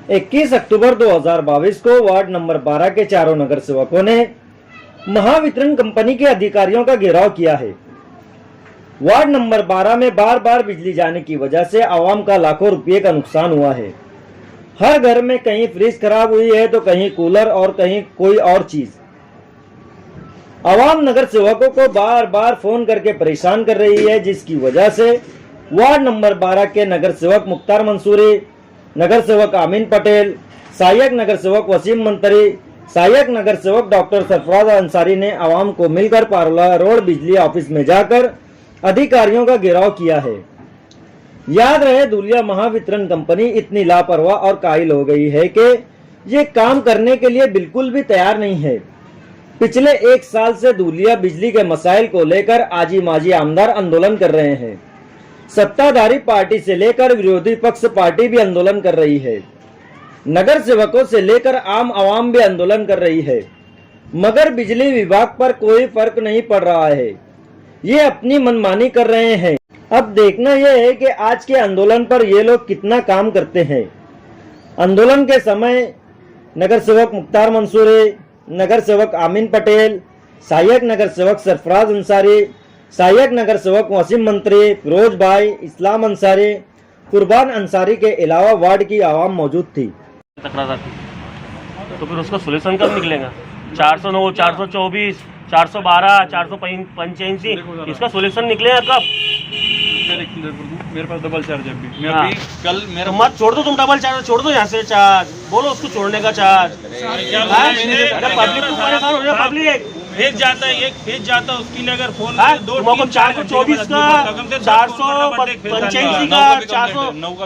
इक्कीस अक्टूबर 2022 को ward number 12 के चारों नगर सेवकों ने महावितरण कंपनी के अधिकारियों का घेराव किया है। वार्ड नंबर 12 में बार बार बिजली जाने की वजह से आवाम का लाखों रुपये का नुकसान हुआ है। हर घर में कहीं फ्रिज खराब हुई है तो कहीं कूलर और कहीं कोई और चीज। आवाम नगर सेवकों को बार बार फोन करके परेशान कर रही है, जिसकी वजह से वार्ड नंबर 12 के नगर सेवक मुख्तार मंसूरी, नगर सेवक आमीन पटेल, सहायक नगर सेवक वसीम मंत्री, सहायक नगर सेवक डॉक्टर सरफराज अंसारी ने आवाम को मिलकर पारोला रोड बिजली ऑफिस में जाकर अधिकारियों का घेराव किया है। याद रहे, धुलिया महावितरण कंपनी इतनी लापरवाह और कायल हो गई है कि ये काम करने के लिए बिल्कुल भी तैयार नहीं है। पिछले 1 साल से धुलिया बिजली के मसाइल को लेकर आजी माजी आमदार आंदोलन कर रहे हैं। सत्ताधारी पार्टी से लेकर विरोधी पक्ष पार्टी भी आंदोलन कर रही है। नगर सेवकों से लेकर आम आवाम भी आंदोलन कर रही है, मगर बिजली विभाग पर कोई फर्क नहीं पड़ रहा है। ये अपनी मनमानी कर रहे हैं। अब देखना यह है कि आज के आंदोलन पर ये लोग कितना काम करते हैं। आंदोलन के समय नगर सेवक मुख्तार मंसूरी, नगर सेवक आमीन पटेल, सहायक नगर सेवक सरफराज अंसारी, सहायक नगर सेवक वसीम मंत्री, फिरोज भाई, इस्लाम अंसारी, कुर्बान अंसारी के अलावा वार्ड की आवाम मौजूद थी। तकरार थी तो फिर उसका सोल्यूशन कब निकलेगा? 409, 424, 412, 485, इसका सोल्यूशन निकलेगा कब? मेरे पास डबल चार्ज है अभी। मैं हाँ। अभी कल मेरा मत छोड़ दो, तुम डबल चार्ज छोड़ दो, यहाँ से चार्ज बोलो उसको छोड़ने का चार्ज। पब्लिक को परेशान हो जाए, पब्लिक भेज जाता है, एक भेज जाता है, उसके लिए अगर फोन 424 का, 485 का, 409 का,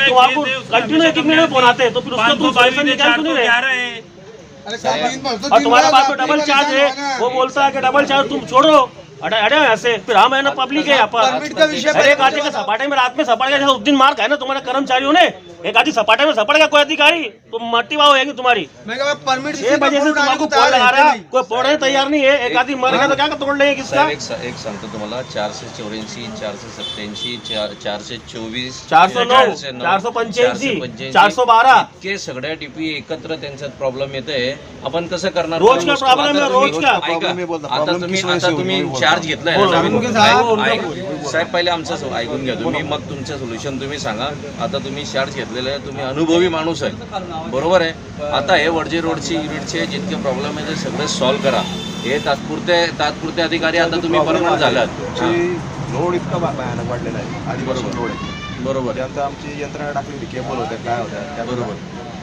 तुम आपको कंटिन्यू एक मिनट में फोन आते हैं तो फिर उसका तुम सोल्यूशन निकाल क्यों नहीं रहे? और तुम्हारे पास तो डबल चार्ज है, वो बोलता है कि डबल चार्ज तुम छोड़ो, अरे ऐसे फिर हम है ना पब्लिक है यहाँ पर। अरे एक आदमी का सपाटे में रात में सपाट गया, उस दिन मार खाया ना तुम्हारे कर्मचारियों ने। एक आदमी सपाटे में सपट गया, कोई अधिकारी तुम मट्टी वाह होगी तुम्हारी। 6 बजे से तुम्हारे पोल लगा रहा है, कोई पोड़ने तैयार नहीं है। एक आदमी मर गया तो क्या तोड़ लेंगे किसका? एक सांगतो तुम्हाला 484, 487, 424, 409, 485, 412 इतके सगळ्या डीपी एकत्र त्यांच्यात प्रॉब्लेम येते। आपण कसं करणार? रोज का प्रॉब्लेम है, रोज का। आता तुम्ही चार्ज घेतलाय साहेब, पहिले आमचं ऐकून घ्या तुम्ही, मग तुमचं सोल्युशन तुम्ही सांगा। आता तुम्ही चार्ज घेतलेलं आहे, तुम्ही अनुभवी माणूस आहे, बरोबर आहे। आता हे वडजे रोडची युनिटचे जितके प्रॉब्लेम आहे ते सगळे सॉल्व्ह करा। हे तात्पुरते अधिकारी आता तुम्ही परमनंट झालात। लोड इतका भयानक वाढलेला आहे, आधीपासून लोड आहे, बरोबर। त्यानंतर आमची यंत्रणा टाकलेली, केबल होत्या, काय होत्या, बरोबर,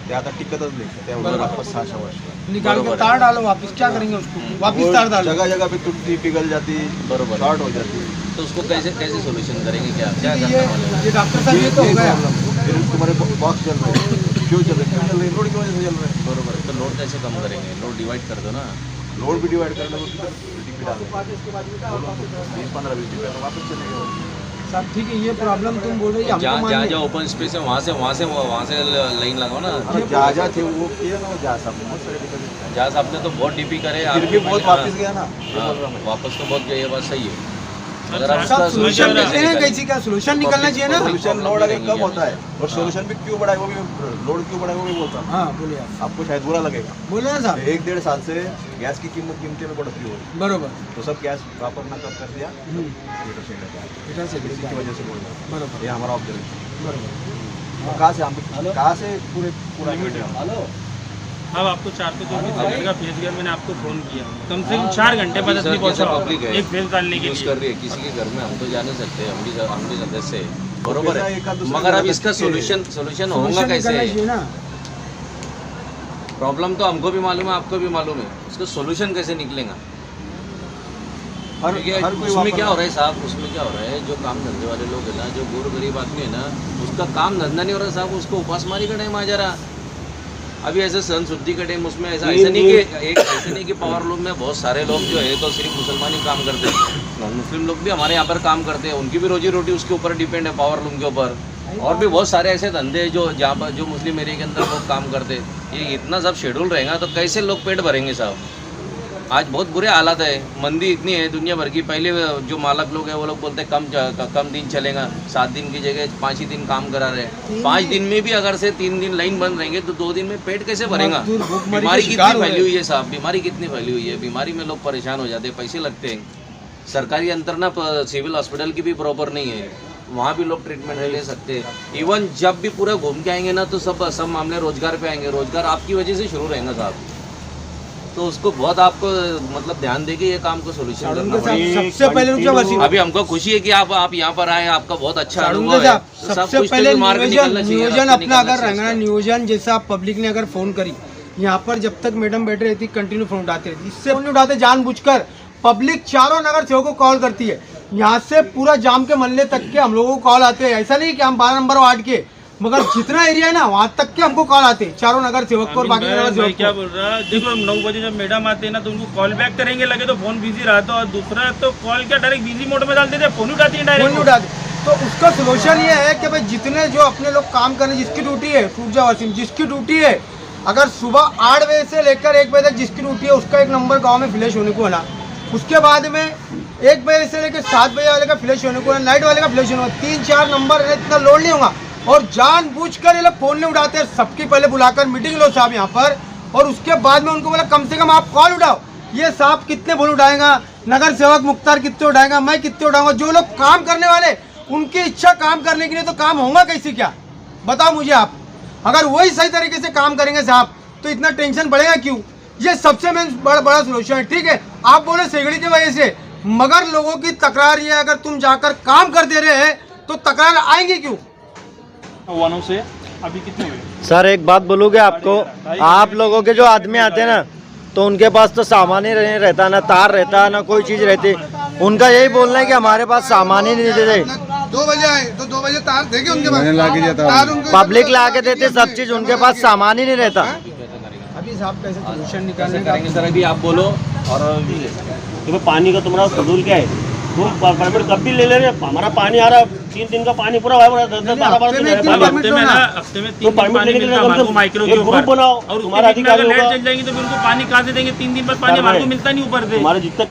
ते आता टिकतच नाही। त्यावर वापस 6 वर्ष निकाल के तार डालो वापस, क्या करेंगे उसको? वापस तार डालो, जगह जगह पे टूटती, पिघल जाती, बरोबर, शॉर्ट हो जाती। तो उसको कैसे सोल्यूशन करेंगे? क्या करने वाले हैं? ये डॉक्टर साहब ये तो हो गया। फिर तुम्हारे बॉक्स चल रहे हैं, क्यों चल रहे हैं? लोड की वजह से चल रहे हैं। बरोबर, तो लोड कैसे कम करेंगे? लोड डिवाइड कर दो ना। लोड भी डिवाइड करने को 20-15-20 डिब्बे तो वापस चलेगा। साहब ठीक है, ये प्रॉब्लम तुम बोल रही है, जहाँ ओपन स्पेस है वहाँ से लाइन लगाओ ना। जहाँ थे वो किया ना, जहाँ साहब बहुत सारे डिब्बे, जहाँ साहब ने तो बहुत डीपी करे, फिर भी बहुत वापस गया ना। वापस तो बहुत गया, ये बात सही है। अगर आप सब सोल्यूशन निकले हैं, कैसी का सोल्यूशन निकलना चाहिए ना। सोल्यूशन लोड अगर कम होता है और सोल्यूशन भी क्यों बढ़ा है, वो भी लोड क्यों बढ़ा है वो भी बोलता हूँ। हाँ बोलिए, आपको शायद बुरा लगेगा, बोले ना साहब। 1-1.5 साल से गैस की कीमतें में बढ़ोतरी हो रही, बरोबर, तो सब गैस वापरना कम कर दिया, हीटर से की वजह से बोल रहा हूँ। बरोबर, ये हमारा ऑब्जर्वेशन। बरोबर, कहाँ से पूरा अब आपको 424 सेकंड का फेज गया, मैंने आपको फोन किया, कम से कम 4 घंटे बाद अपनी पहुंचा पब्लिक है, एक फेज डालने के यूज लिए कर रही है। किसी के घर में हम तो जा नहीं सकते, हम भी सदस्य है, बरोबर है। मगर अब इसका सोल्यूशन होगा कैसे? ना प्रॉब्लम तो हमको भी मालूम है, आपको भी मालूम है, उसका सोल्यूशन कैसे निकलेगा? उसमें क्या हो रहा है साहब, उसमें क्या हो रहा है, जो काम धंधे वाले लोग है ना, जो गोर गरीब आदमी है ना, उसका काम धंधा नहीं हो रहा साहब, उसको उपासमारी का टाइम आ जा रहा। अभी ऐसे सन शुद्धि का टाइम, उसमें ऐसा नहीं कि पावर लूम में बहुत सारे लोग जो है तो सिर्फ मुसलमान ही काम करते हैं, नॉन मुस्लिम लोग भी हमारे यहाँ पर काम करते हैं, उनकी भी रोजी रोटी उसके ऊपर डिपेंड है, पावर लूम के ऊपर। और भी बहुत सारे ऐसे धंधे जो जहाँ पर जो मुस्लिम एरिया के अंदर लोग काम करते हैं। ये इतना सब शेड्यूल रहेगा तो कैसे लोग पेट भरेंगे साहब? आज बहुत बुरे हालात है, मंदी इतनी है दुनिया भर की। पहले जो मालक लोग हैं वो लोग बोलते हैं कम दिन चलेगा, 7 दिन की जगह 5 ही दिन काम करा रहे हैं। 5 दिन में भी अगर से 3 दिन लाइन बंद रहेंगे तो 2 दिन में पेट कैसे भरेगा? बीमारी कितनी फैली हुई है साहब, बीमारी कितनी फैली हुई है। बीमारी में लोग परेशान हो जाते हैं, पैसे लगते हैं। सरकारी अंतर ना सिविल हॉस्पिटल की भी प्रॉपर नहीं है, वहाँ भी लोग ट्रीटमेंट नहीं ले सकते। इवन जब भी पूरा घूम के आएंगे ना तो सब मामले रोजगार पे आएंगे। रोजगार आपकी वजह से शुरू रहेगा साहब, तो उसको बहुत आपको मतलब ध्यान देके ये काम को सोल्यूशन करना पड़ेगा। सबसे पहले उनका वसीम, अभी हमको खुशी है कि आप यहाँ पर आए, आपका बहुत अच्छा अनुभव है। तो सब सबसे कुछ पहले तो मार्ग निकालना चाहिए, नियोजन रास्ता अपना अगर निकालना रहेगा ना, चाहिए। नियोजन जैसा पब्लिक ने अगर फोन करी यहाँ पर, जब तक मैडम बैठे रहती कंटिन्यू फोन उठाते रहती, इससे फोन नहीं उठाते जानबूझकर। पब्लिक चारों नगर सेवकों को कॉल करती है, यहाँ से पूरा जाम के मोहल्ले तक के हम लोगों को कॉल आते हैं। ऐसा नहीं कि हम 12 नंबर वार्ड के, मगर जितना एरिया है ना वहाँ तक के हमको कॉल आते हैं, चारों नगर सेवक को और बाकी नगर मैं सेवक क्या को। बोल रहा, देखो 9 बजे जब मैडम आते हैं ना तो उनको कॉल बैक करेंगे लगे तो फोन बिजी रहता, और दूसरा तो कॉल क्या डायरेक्ट बिजी मोड में डालते थे, फोन उठाती है फोन नहीं डायरेक्ट। उठाते। तो उसका सोल्यूशन ये है कि भाई जितने जो अपने लोग काम करने, जिसकी ड्यूटी है, सूरजा वसीम जिसकी ड्यूटी है, अगर सुबह 8 बजे से लेकर 1 बजे तक जिसकी ड्यूटी है, उसका एक नंबर गांव में फ्लैश होने को है ना। उसके बाद में 1 बजे से लेकर 7 बजे वाले का फ्लैश होने को है, नाइट वाले का फ्लैश होने को, 3-4 नंबर है, इतना लोड नहीं होगा। और जानबूझकर ये लोग फोन नहीं उठाते। सबकी पहले बुलाकर मीटिंग लो साहब यहाँ पर, और उसके बाद में उनको बोला कम से कम आप कॉल उठाओ। ये साहब कितने फोन उठाएगा, नगर सेवक मुख्तार कितने उठाएगा, मैं कितने उठाऊंगा? जो लोग काम करने वाले, उनकी इच्छा काम करने के लिए, तो काम होगा कैसे? क्या बताओ मुझे आप। अगर वही सही तरीके से काम करेंगे साहब तो इतना टेंशन बढ़ेगा क्यों? ये सबसे मेन बड़ा सोल्यूशन है। ठीक है, आप बोले सेगड़ी की वजह से, मगर लोगों की तकरार ये, अगर तुम जाकर काम कर दे रहे हैं तो तकरार आएंगी क्यों? वनों से अभी कितने हुए? सर एक बात बोलूँगे आपको, आप लोगों के जो आदमी आते हैं ना तो उनके पास तो सामान ही नहीं रहता, ना तार रहता, ना कोई चीज़ रहती। उनका यही बोलना है कि हमारे पास सामान ही नहीं देते। 2 बजे आए तो 2 बजे तार देंगे उनके पास, तार उनको पब्लिक ला के देते सब चीज़, उनके पास सामान ही नहीं रहता। अभी साहब कैसे सोल्यूशन निकालने का करेंगे सर, अभी आप बोलो। और देखो पानी का तुम्हारा शेड्यूल क्या है? तुम परमिट कब भी ले ले रहे, हमारा पानी आ रहा 3 दिन का पानी पूरा है, 10-12 दिन है पानी। हफ्ते में ना, हफ्ते में 3 दिन परमिट पानी लेने के मिलता है लिए हमारे को माइक्रो के एक ग्रुप ऊपर। बनाओ, और तुम्हारा उसके बीच में अगर अधिकारी लाइट होगा। चल जाएगी तो फिर उनको पानी कहाँ से देंगे? 3 दिन बाद पानी हमारे को मिलता नहीं ऊपर से। हमारे जितने